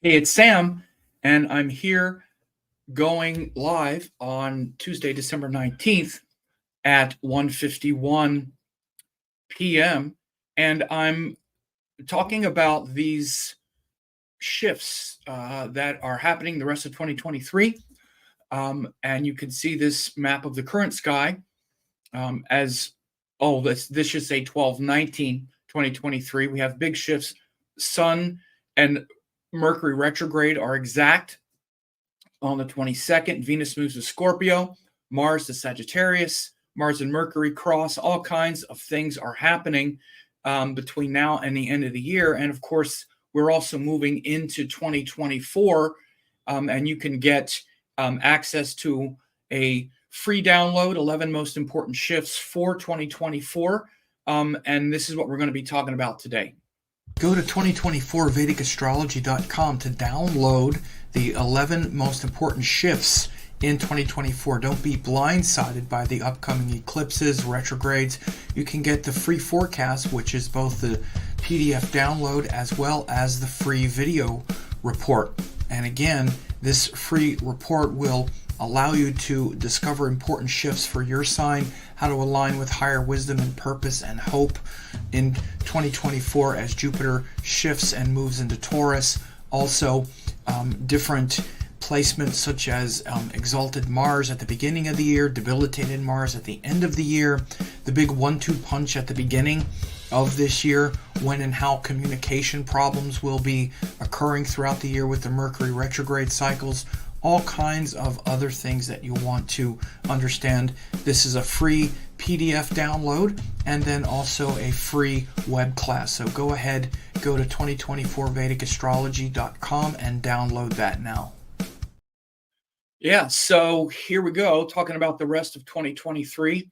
Hey, it's Sam, and I'm here going live on Tuesday, December 19th at 1:51 p.m. And I'm talking about these shifts that are happening the rest of 2023. And you can see this map of the current sky as, oh, this should say 12/19, 2023. We have big shifts. Sun and Mercury retrograde are exact on the 22nd. Venus moves to Scorpio, Mars to Sagittarius, Mars and Mercury cross. All kinds of things are happening between now and the end of the year. And of course, we're also moving into 2024, and you can get access to a free download, 11 most important shifts for 2024. And this is what we're going to be talking about today. Go to 2024vedicastrology.com to download the 11 most important shifts in 2024. Don't be blindsided by the upcoming eclipses, retrogrades. You can get the free forecast, which is both the PDF download as well as the free video report. And again, this free report will allow you to discover important shifts for your sign, how to align with higher wisdom and purpose and hope in 2024 as Jupiter shifts and moves into Taurus. Also, different placements such as exalted Mars at the beginning of the year, debilitated Mars at the end of the year, the big 1-2 punch at the beginning of this year, when and how communication problems will be occurring throughout the year with the Mercury retrograde cycles, all kinds of other things that you want to understand. This is a free PDF download and then also a free web class. So go ahead, go to 2024vedicastrology.com and download that now. Yeah, so here we go, talking about the rest of 2023.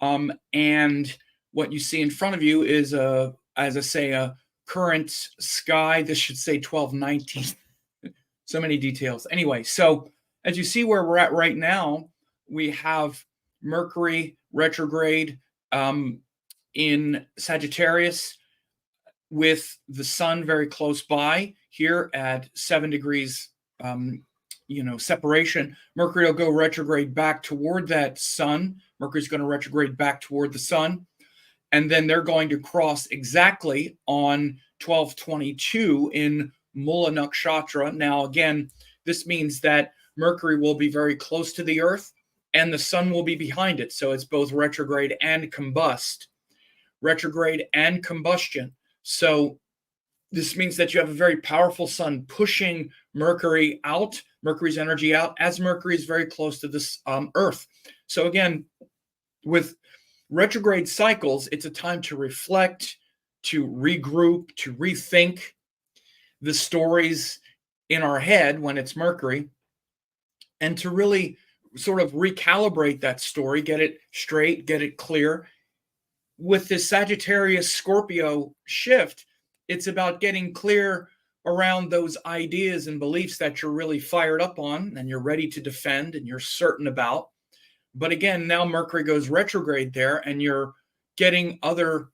And what you see in front of you is, as I say, a current sky. This should say 12/19. So many details. Anyway, so as you see where we're at right now, we have Mercury retrograde in Sagittarius with the sun very close by here at 7 degrees, separation. Mercury will go retrograde back toward that sun. Mercury's going to retrograde back toward the sun. And then they're going to cross exactly on 12/22 in Mula Nakshatra. Now, again, this means that Mercury will be very close to the Earth and the sun will be behind it. So it's both retrograde and combust. Retrograde and combustion. So this means that you have a very powerful sun pushing Mercury out, Mercury's energy out, as Mercury is very close to this Earth. So again, with retrograde cycles, it's a time to reflect, to regroup, to rethink the stories in our head when it's Mercury, and to really sort of recalibrate that story, get it straight, get it clear. With this Sagittarius Scorpio shift, it's about getting clear around those ideas and beliefs that you're really fired up on and you're ready to defend and you're certain about. But again, now Mercury goes retrograde there and you're getting other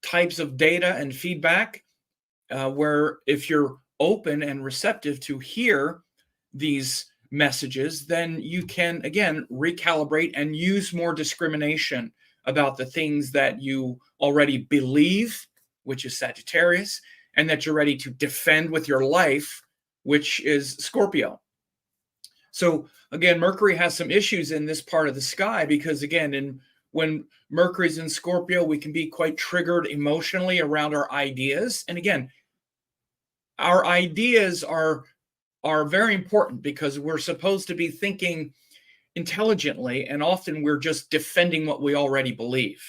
types of data and feedback where if you're open and receptive to hear these messages, then you can, again, recalibrate and use more discrimination about the things that you already believe, which is Sagittarius, and that you're ready to defend with your life, which is Scorpio. So again, Mercury has some issues in this part of the sky because, again, when Mercury's in Scorpio, we can be quite triggered emotionally around our ideas. And again, our ideas are very important because we're supposed to be thinking intelligently, and often we're just defending what we already believe.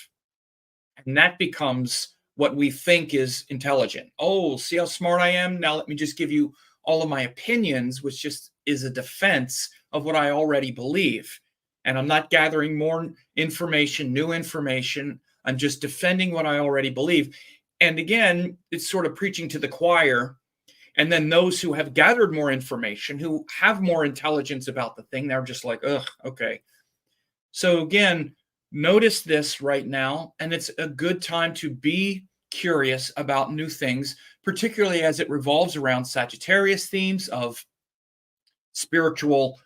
And that becomes what we think is intelligent. Oh, see how smart I am? Now let me just give you all of my opinions, which just is a defense of what I already believe. And I'm not gathering more information, new information. I'm just defending what I already believe. And again, it's sort of preaching to the choir. And then those who have gathered more information, who have more intelligence about the thing, they're just like, ugh, okay. So again, notice this right now, and it's a good time to be curious about new things particularly as it revolves around Sagittarius themes of spiritual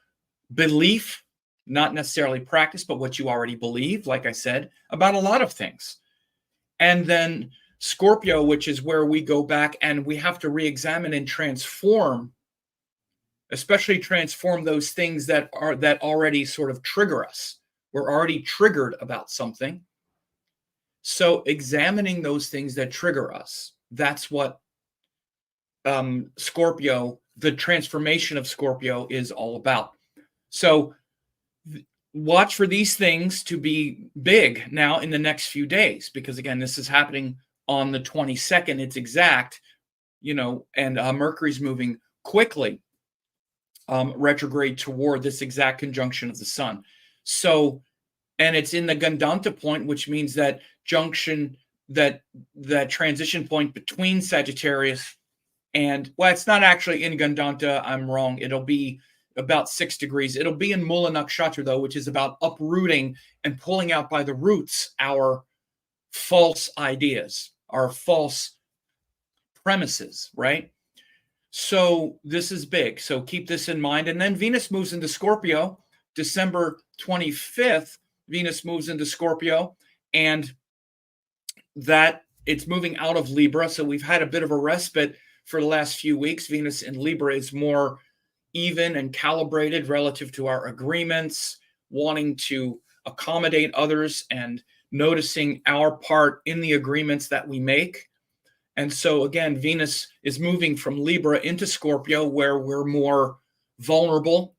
belief, not necessarily practice, but what you already believe, like I said, about a lot of things. And then Scorpio, which is where we go back and we have to re-examine and transform, especially transform those things that already sort of trigger us. We're already triggered about something. So examining those things that trigger us, that's what Scorpio, the transformation of Scorpio is all about. So watch for these things to be big now in the next few days, because again, this is happening on the 22nd. It's exact, and Mercury's moving quickly retrograde toward this exact conjunction of the sun. So, and it's in the Gandanta point, which means that junction, that transition point between Sagittarius and, well, it's not actually in Gandanta. I'm wrong. It'll be about 6 degrees. It'll be in Mula Nakshatra, though, which is about uprooting and pulling out by the roots our false ideas, our false premises, right? So this is big. So keep this in mind. And then Venus moves into Scorpio. December 25th, Venus moves into Scorpio, and that it's moving out of Libra. So we've had a bit of a respite for the last few weeks. Venus in Libra is more even and calibrated relative to our agreements, wanting to accommodate others and noticing our part in the agreements that we make. And so again, Venus is moving from Libra into Scorpio, where we're more vulnerable,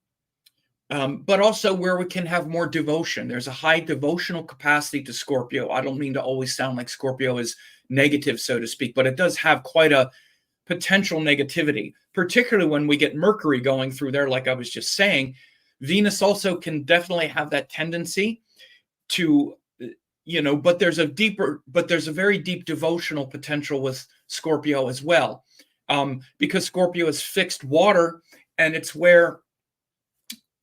but also where we can have more devotion. There's a high devotional capacity to Scorpio. I don't mean to always sound like Scorpio is negative, so to speak, but it does have quite a potential negativity, particularly when we get Mercury going through there, like I was just saying. Venus also can definitely have that tendency to, but there's a very deep devotional potential with Scorpio as well, because Scorpio is fixed water, and it's where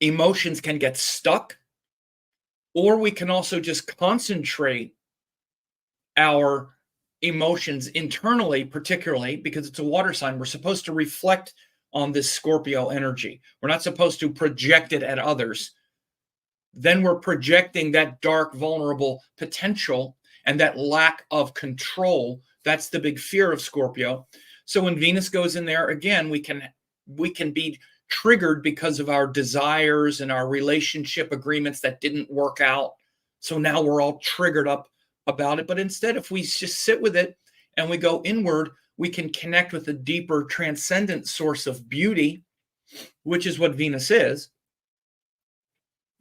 emotions can get stuck, or we can also just concentrate our emotions internally, particularly because it's a water sign. We're supposed to reflect on this Scorpio energy. We're not supposed to project it at others. Then we're projecting that dark, vulnerable potential and that lack of control. That's the big fear of Scorpio. So when Venus goes in there, again, we can be triggered because of our desires and our relationship agreements that didn't work out. So now we're all triggered up about it. But instead, if we just sit with it and we go inward, we can connect with a deeper transcendent source of beauty, which is what Venus is,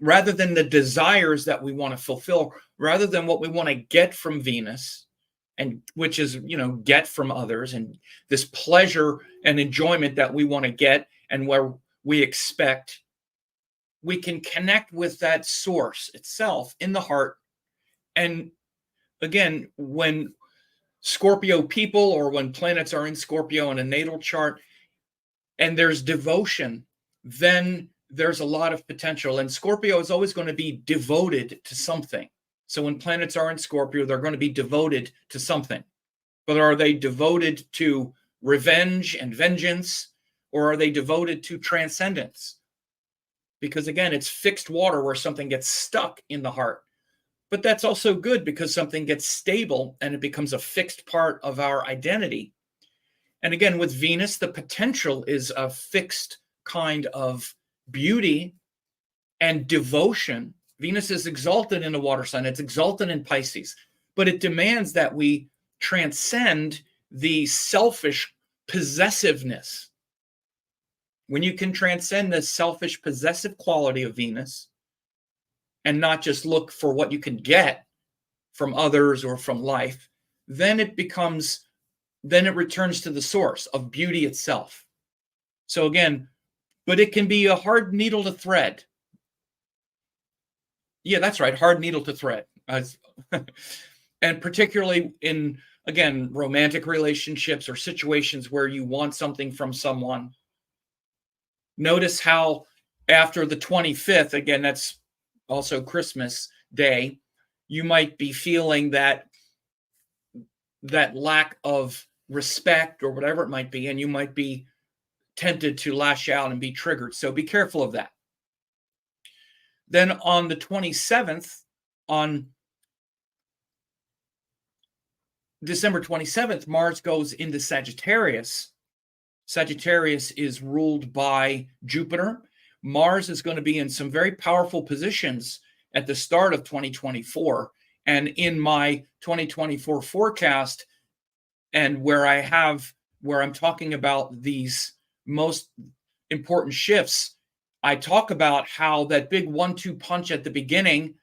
rather than the desires that we want to fulfill, rather than what we want to get from Venus, and which is, get from others, and this pleasure and enjoyment that we want to get and where we expect. We can connect with that source itself in the heart. And again, when Scorpio people, or when planets are in Scorpio in a natal chart, and there's devotion, then there's a lot of potential. And Scorpio is always going to be devoted to something. So when planets are in Scorpio, they're going to be devoted to something. But are they devoted to revenge and vengeance, or are they devoted to transcendence? Because again, it's fixed water where something gets stuck in the heart. But that's also good, because something gets stable and it becomes a fixed part of our identity. And again, with Venus, the potential is a fixed kind of beauty and devotion. Venus is exalted in a water sign. It's exalted in Pisces. But it demands that we transcend the selfish possessiveness. When you can transcend the selfish possessive quality of Venus, and not just look for what you can get from others or from life, then it returns to the source of beauty itself. So again, but it can be a hard needle to thread. Yeah, that's right, hard needle to thread. And particularly in, again, romantic relationships or situations where you want something from someone. Notice how after the 25th, again, that's also Christmas Day, you might be feeling that lack of respect or whatever it might be, and you might be tempted to lash out and be triggered. So be careful of that. Then on the 27th, on December 27th, Mars goes into Sagittarius. Sagittarius is ruled by Jupiter. Mars is going to be in some very powerful positions at the start of 2024. And in my 2024 forecast, and where I'm talking about these most important shifts, I talk about how that big 1-2 punch at the beginning,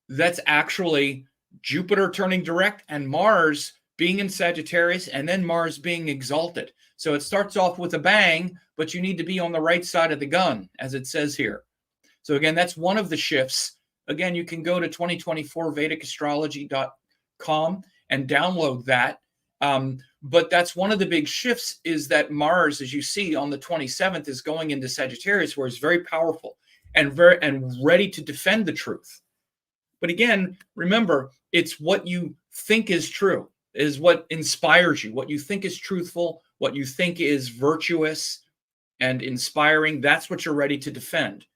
that's actually Jupiter turning direct and Mars being in Sagittarius, and then Mars being exalted. So it starts off with a bang, but you need to be on the right side of the gun, as it says here. So again, that's one of the shifts. Again, you can go to 2024vedicastrology.com and download that. But that's one of the big shifts, is that Mars, as you see on the 27th, is going into Sagittarius, where it's very powerful and ready to defend the truth. But again, remember, it's what you think is true, is what inspires you, what you think is truthful, what you think is virtuous and inspiring. That's what you're ready to defend.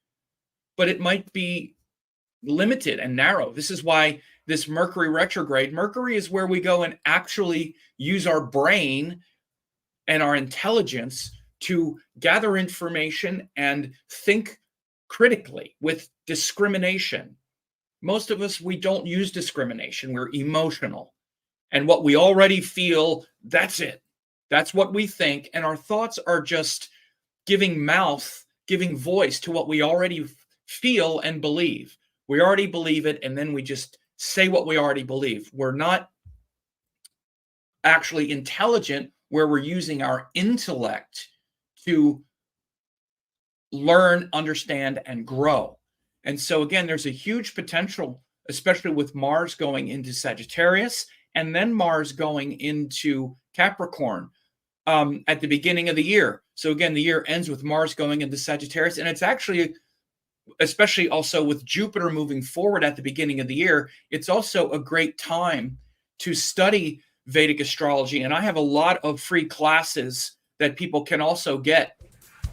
But it might be limited and narrow. This is why this Mercury retrograde, Mercury is where we go and actually use our brain and our intelligence to gather information and think critically with discrimination. Most of us, we don't use discrimination. We're emotional. And what we already feel, that's it. That's what we think. And our thoughts are just giving voice to what we already feel and believe. We already believe it, and then we just say what we already believe. We're not actually intelligent, where we're using our intellect to learn, understand, and grow. And so again, there's a huge potential, especially with Mars going into Sagittarius and then Mars going into Capricorn at the beginning of the year. So again, the year ends with Mars going into Sagittarius, and it's actually, especially also with Jupiter moving forward at the beginning of the year, it's also a great time to study Vedic astrology. And I have a lot of free classes that people can also get.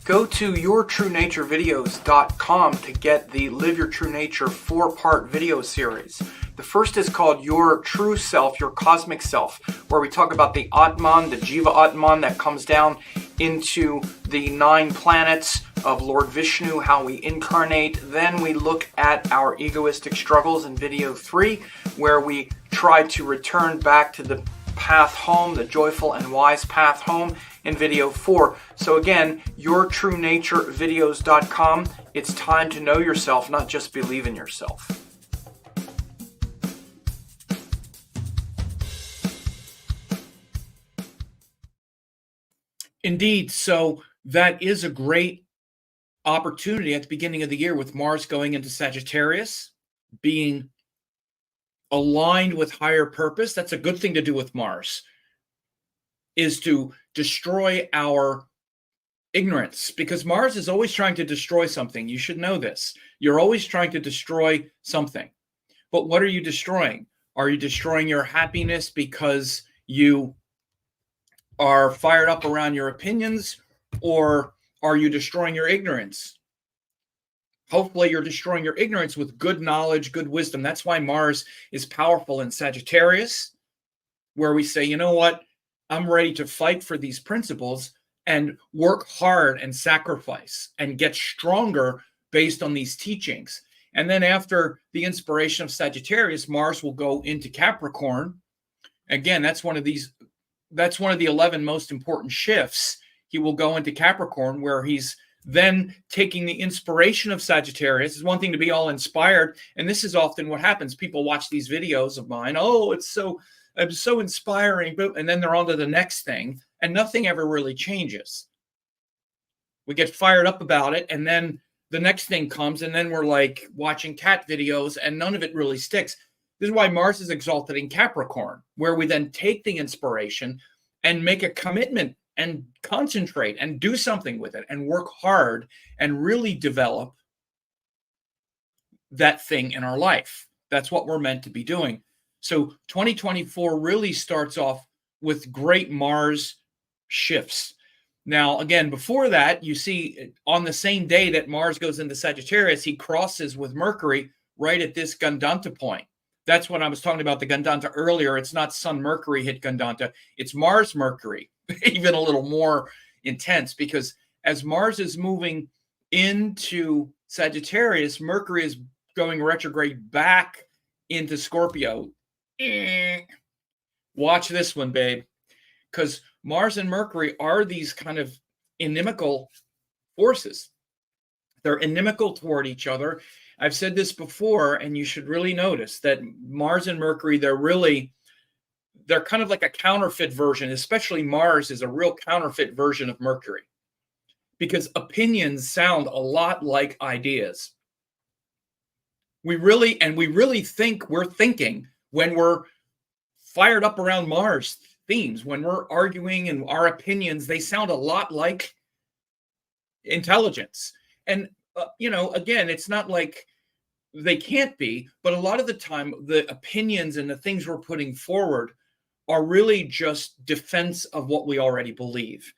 Go to yourtruenaturevideos.com to get the Live Your True Nature 4-part video series. The first is called Your True Self, Your Cosmic Self, where we talk about the Atman, the Jiva Atman that comes down into the 9 planets of Lord Vishnu, how we incarnate. Then we look at our egoistic struggles in video 3, where we try to return back to the path home, the joyful and wise path home, in video 4. So again, yourtruenaturevideos.com. It's time to know yourself, not just believe in yourself. Indeed. So that is a great opportunity at the beginning of the year, with Mars going into Sagittarius, being aligned with higher purpose. That's a good thing to do with Mars, is to destroy our ignorance, because Mars is always trying to destroy something. You should know this. You're always trying to destroy something. But what are you destroying? Are you destroying your happiness because you are fired up around your opinions, or are you destroying your ignorance? Hopefully you're destroying your ignorance with good knowledge, good wisdom. That's why Mars is powerful in Sagittarius, where we say, you know what? I'm ready to fight for these principles and work hard and sacrifice and get stronger based on these teachings. And then after the inspiration of Sagittarius, Mars will go into Capricorn. Again, that's one of the 11 most important shifts. He will go into Capricorn, where he's then taking the inspiration of Sagittarius. It's one thing to be all inspired, and this is often what happens. People watch these videos of mine. Oh, it's so inspiring, and then they're on to the next thing, and nothing ever really changes. We get fired up about it, and then the next thing comes, and then we're like watching cat videos, and none of it really sticks. This is why Mars is exalted in Capricorn, where we then take the inspiration and make a commitment and concentrate and do something with it and work hard and really develop that thing in our life. That's what we're meant to be doing. So 2024 really starts off with great Mars shifts. Now, again, before that, you see on the same day that Mars goes into Sagittarius, he crosses with Mercury right at this Gandanta point. That's when I was talking about the Gandanta earlier. It's not Sun Mercury hit Gandanta, it's Mars Mercury, even a little more intense, because as Mars is moving into Sagittarius, Mercury is going retrograde back into Scorpio. Watch this one, babe, because Mars and Mercury are these kind of inimical forces. They're inimical toward each other. I've said this before, and you should really notice that Mars and Mercury, they're kind of like a counterfeit version, especially Mars is a real counterfeit version of Mercury, because opinions sound a lot like ideas. We really think we're thinking when we're fired up around Mars themes. When we're arguing and our opinions, they sound a lot like intelligence. And, again, it's not like they can't be, but a lot of the time, the opinions and the things we're putting forward are really just defense of what we already believe.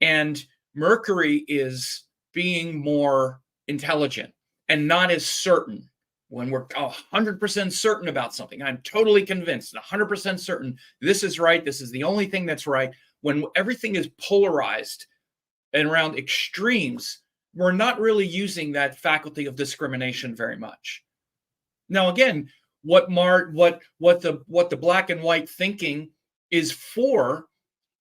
And Mercury is being more intelligent and not as certain. When we're 100% certain about something, I'm totally convinced, 100% certain this is right, this is the only thing that's right. When everything is polarized and around extremes, we're not really using that faculty of discrimination very much. Now, again, what the black and white thinking is for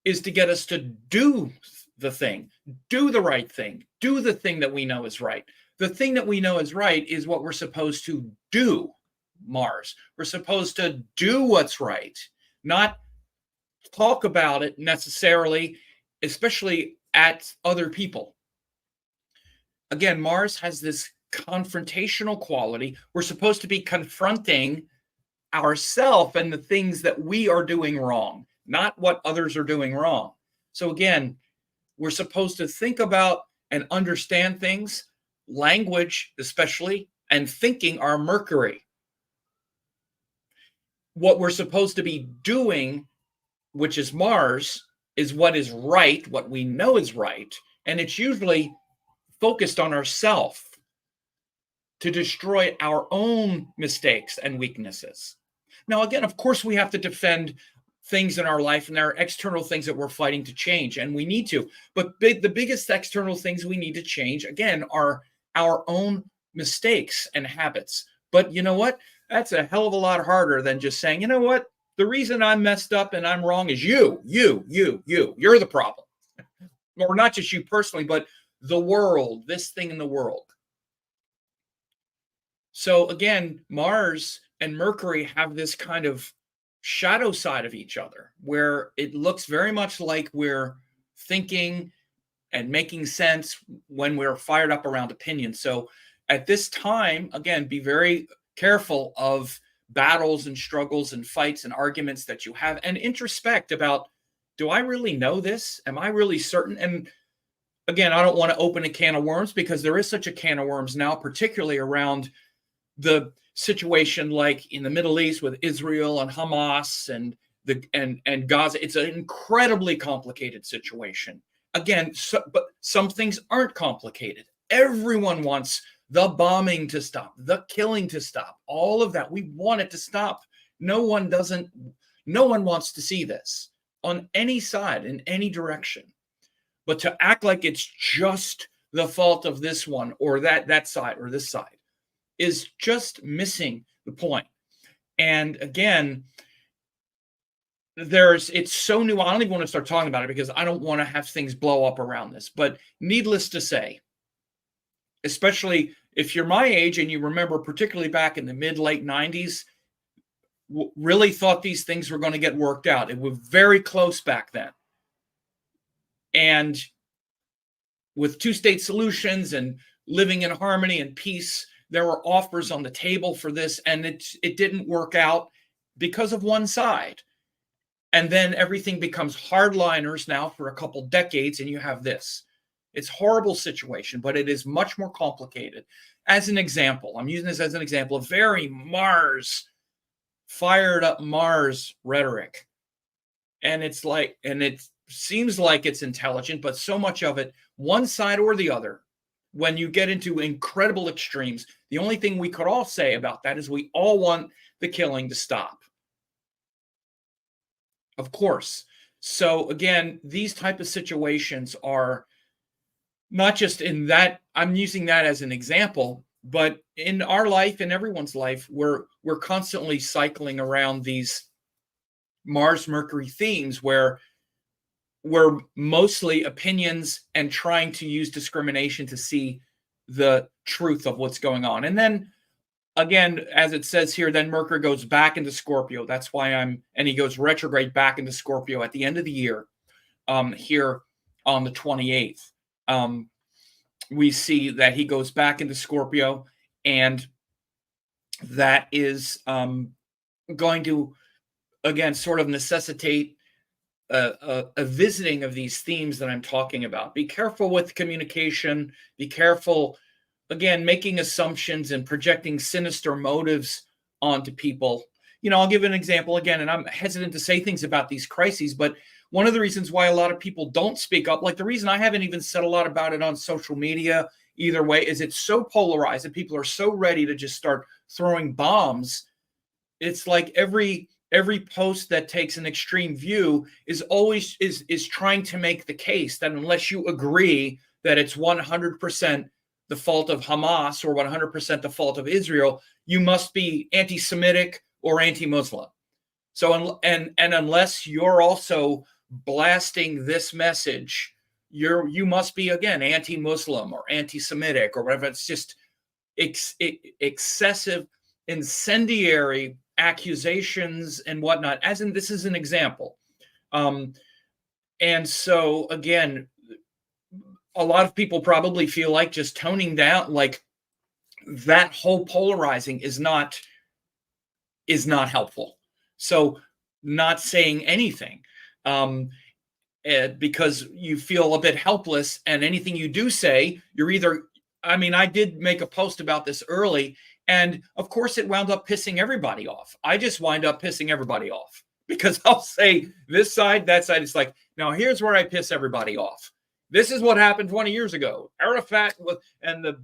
is to get us to do the thing, do the right thing, do the thing that we know is right. The thing that we know is right is what we're supposed to do, Mars. We're supposed to do what's right, not talk about it necessarily, especially at other people. Again, Mars has this confrontational quality. We're supposed to be confronting ourselves and the things that we are doing wrong, not what others are doing wrong. So again, we're supposed to think about and understand things. Language, especially, and thinking are Mercury. What we're supposed to be doing, which is Mars, is what is right, what we know is right, and it's usually focused on ourselves to destroy our own mistakes and weaknesses. Now, again, of course, we have to defend things in our life, and there are external things that we're fighting to change, and we need to. But the biggest external things we need to change, again, are our own mistakes and habits. But you know what? That's a hell of a lot harder than just saying, you know what? The reason I'm messed up and I'm wrong is you. You're the problem. Or not just you personally, but the world, this thing in the world. So again, Mars and Mercury have this kind of shadow side of each other where it looks very much like we're thinking and making sense when we're fired up around opinions. So at this time, again, be very careful of battles and struggles and fights and arguments that you have, and introspect about, do I really know this? Am I really certain? And again, I don't want to open a can of worms, because there is such a can of worms now, particularly around the situation like in the Middle East with Israel and Hamas and Gaza. It's an incredibly complicated situation. Again, but some things aren't complicated. Everyone wants the bombing to stop, the killing to stop, all of that. We want it to stop. No one wants to see this on any side, in any direction. But to act like it's just the fault of this one or that side or this side is just missing the point. And again, it's so new. I don't even want to start talking about it because I don't want to have things blow up around this. But needless to say, especially if you're my age and you remember, particularly back in the late 90s, really thought these things were going to get worked out. It was very close back then. And with two-state solutions and living in harmony and peace, there were offers on the table for this, and it didn't work out because of one side. And then everything becomes hardliners now for a couple decades, and you have this. It's a horrible situation, but it is much more complicated. As an example, I'm using this as an example of very fired up Mars rhetoric. And it's like, and it seems like it's intelligent, but so much of it, one side or the other, when you get into incredible extremes, the only thing we could all say about that is we all want the killing to stop. Of course. So again, these type of situations are not just in that, I'm using that as an example, but in our life, in everyone's life, we're constantly cycling around these Mars Mercury themes where we're mostly opinions and trying to use discrimination to see the truth of what's going on. And then again, as it says here, then Mercury goes back into Scorpio. That's why and he goes retrograde back into Scorpio at the end of the year, here on the 28th. We see that he goes back into Scorpio, and that is going to, again, sort of necessitate a visiting of these themes that I'm talking about. Be careful with communication. Be careful, again, making assumptions and projecting sinister motives onto people. I'll give an example again, and I'm hesitant to say things about these crises, but one of the reasons why a lot of people don't speak up, like the reason I haven't even said a lot about it on social media either way, is it's so polarized and people are so ready to just start throwing bombs. It's like every post that takes an extreme view is always is trying to make the case that unless you agree that it's 100% the fault of Hamas or 100% the fault of Israel, you must be anti-Semitic or anti-Muslim. So and unless you're also blasting this message, you must be, again, anti-Muslim or anti-Semitic or whatever. It's just excessive, incendiary accusations and whatnot, as in this is an example. And so again, a lot of people probably feel like just toning down, like that whole polarizing is not helpful. So not saying anything, because you feel a bit helpless, and anything you do say, you're either, I did make a post about this early, and of course it wound up pissing everybody off. I just wind up pissing everybody off because I'll say this side, that side. It's like, now here's where I piss everybody off. This is what happened 20 years ago. Arafat and the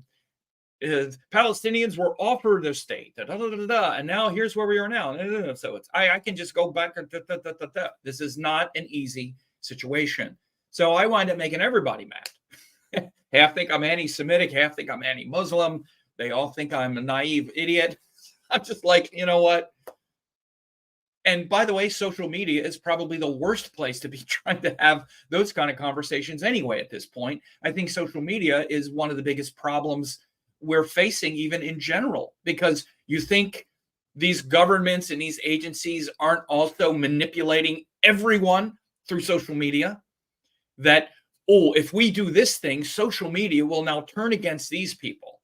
Palestinians were offered their state, and now here's where we are now. So I can just go back. This is not an easy situation. So I wind up making everybody mad. Half think I'm anti-Semitic, half think I'm anti-Muslim. They all think I'm a naive idiot. I'm just like, you know what? And by the way, social media is probably the worst place to be trying to have those kind of conversations anyway at this point. I think social media is one of the biggest problems we're facing even in general, because you think these governments and these agencies aren't also manipulating everyone through social media, that, if we do this thing, social media will now turn against these people.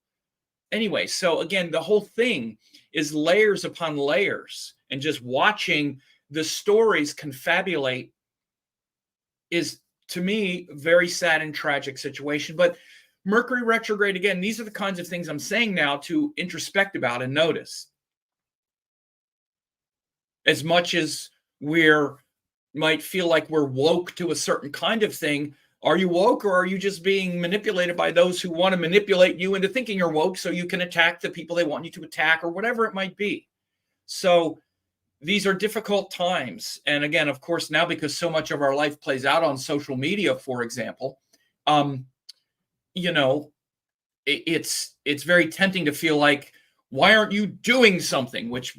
Anyway, so again, the whole thing is layers upon layers, and just watching the stories confabulate is, to me, a very sad and tragic situation. But Mercury retrograde, again, these are the kinds of things I'm saying now to introspect about and notice. As much as might feel like we're woke to a certain kind of thing, are you woke, or are you just being manipulated by those who want to manipulate you into thinking you're woke so you can attack the people they want you to attack, or whatever it might be? So these are difficult times. And again, of course, now because so much of our life plays out on social media, for example, it's very tempting to feel like, why aren't you doing something? Which,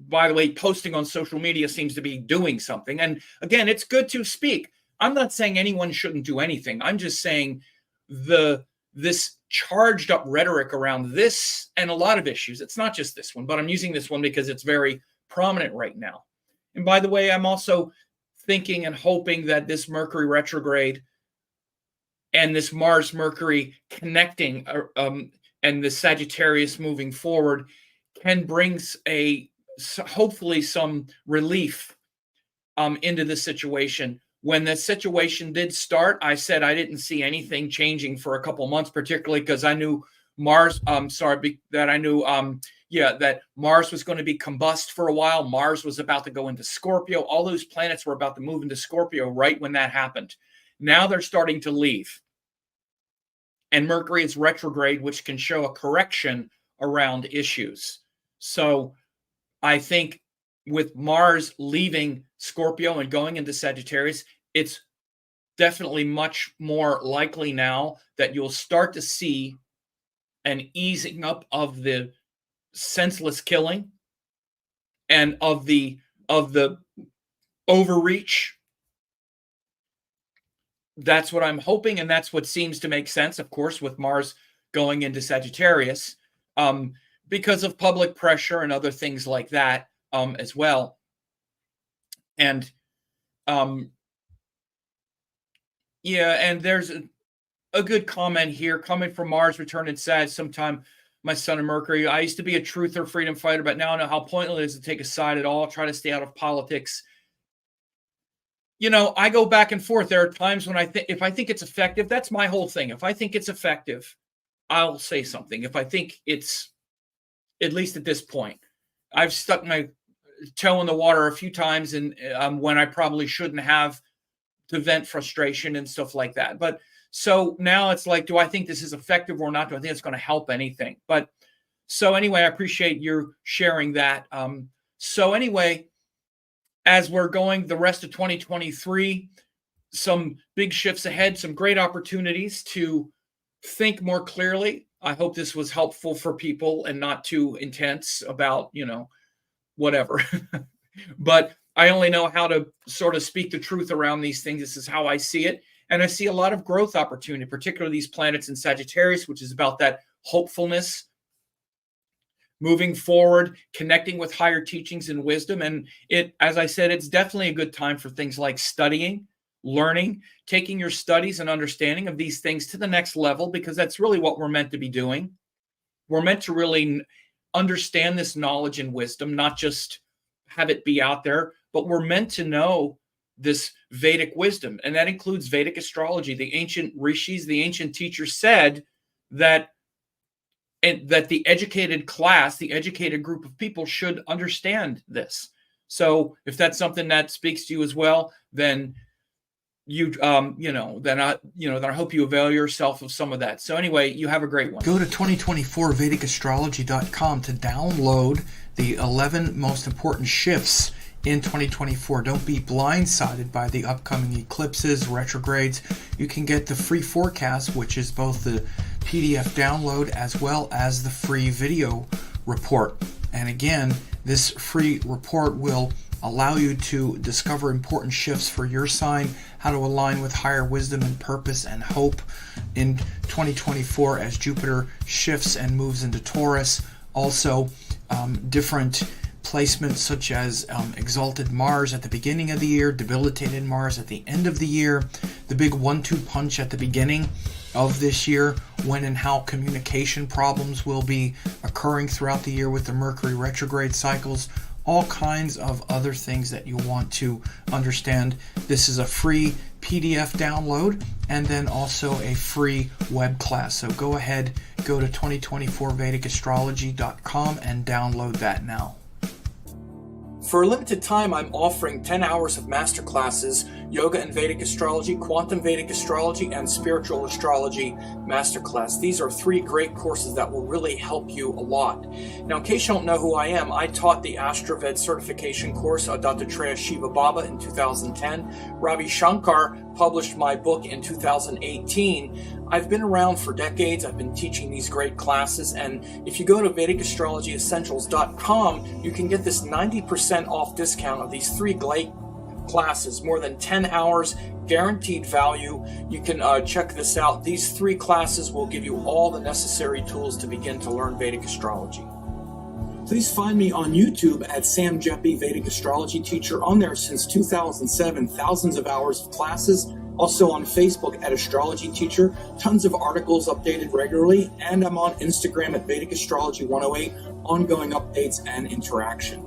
by the way, posting on social media seems to be doing something. And again, it's good to speak. I'm not saying anyone shouldn't do anything. I'm just saying this charged up rhetoric around this and a lot of issues. It's not just this one, but I'm using this one because it's very prominent right now. And by the way, I'm also thinking and hoping that this Mercury retrograde and this Mars Mercury connecting and the Sagittarius moving forward can bring hopefully some relief into the situation. When the situation did start, I said I didn't see anything changing for a couple months, particularly because I knew that Mars was going to be combust for a while. Mars was about to go into Scorpio. All those planets were about to move into Scorpio right when that happened. Now they're starting to leave. And Mercury is retrograde, which can show a correction around issues. So I think with Mars leaving Scorpio and going into Sagittarius, it's definitely much more likely now that you'll start to see an easing up of the senseless killing and of the overreach. That's what I'm hoping, and that's what seems to make sense, of course, with Mars going into Sagittarius, because of public pressure and other things like that, as well. And and there's a good comment here coming from Mars return in Sag sometime. My Sun and Mercury. I used to be a truther, freedom fighter, but now I know how pointless it is to take a side at all. Try to stay out of politics. I go back and forth. There are times when if I think it's effective, that's my whole thing. If I think it's effective, I'll say something. If I think it's, at least at this point, I've stuck my toe in the water a few times, and when I probably shouldn't have, to vent frustration and stuff like that. But so now it's like, do I think this is effective or not? Do I think it's going to help anything? But so anyway, I appreciate you sharing that. So anyway, as we're going the rest of 2023, some big shifts ahead, some great opportunities to think more clearly. I hope this was helpful for people and not too intense about, whatever. But I only know how to sort of speak the truth around these things. This is how I see it. And I see a lot of growth opportunity, particularly these planets in Sagittarius, which is about that hopefulness, moving forward, connecting with higher teachings and wisdom. And as I said, it's definitely a good time for things like studying, learning, taking your studies and understanding of these things to the next level, because that's really what we're meant to be doing. We're meant to really understand this knowledge and wisdom, not just have it be out there, but we're meant to know this Vedic wisdom, and that includes Vedic astrology. The ancient rishis, the ancient teachers said that the educated class, the educated group of people should understand this. So if that's something that speaks to you as well, then then I hope you avail yourself of some of that. So anyway, you have a great one. Go to 2024vedicastrology.com to download the 11 most important shifts in 2024. Don't be blindsided by the upcoming eclipses, retrogrades. You can get the free forecast, which is both the PDF download as well as the free video report. And again, this free report will allow you to discover important shifts for your sign, how to align with higher wisdom and purpose and hope in 2024 as Jupiter shifts and moves into Taurus. Also, different placements such as exalted Mars at the beginning of the year, debilitated Mars at the end of the year, the big 1-2 punch at the beginning of this year, when and how communication problems will be occurring throughout the year with the Mercury retrograde cycles, all kinds of other things that you want to understand. This is a free PDF download and then also a free web class. So go ahead, go to 2024vedicastrology.com and download that now. For a limited time, I'm offering 10 hours of masterclasses, Yoga and Vedic Astrology, Quantum Vedic Astrology, and Spiritual Astrology Masterclass. These are 3 great courses that will really help you a lot. Now, in case you don't know who I am, I taught the AstroVed certification course, Dattatreya Shiva Baba, in 2010. Ravi Shankar published my book in 2018. I've been around for decades. I've been teaching these great classes, and if you go to VedicAstrologyEssentials.com, you can get this 90% off discount of these 3 great classes, more than 10 hours, guaranteed value. You can check this out. These 3 classes will give you all the necessary tools to begin to learn Vedic astrology. Please find me on YouTube at Sam Jeppy, Vedic Astrology Teacher. On there since 2007, thousands of hours of classes. Also on Facebook at Astrology Teacher, tons of articles updated regularly, and I'm on Instagram at Vedic Astrology 108, ongoing updates and interaction.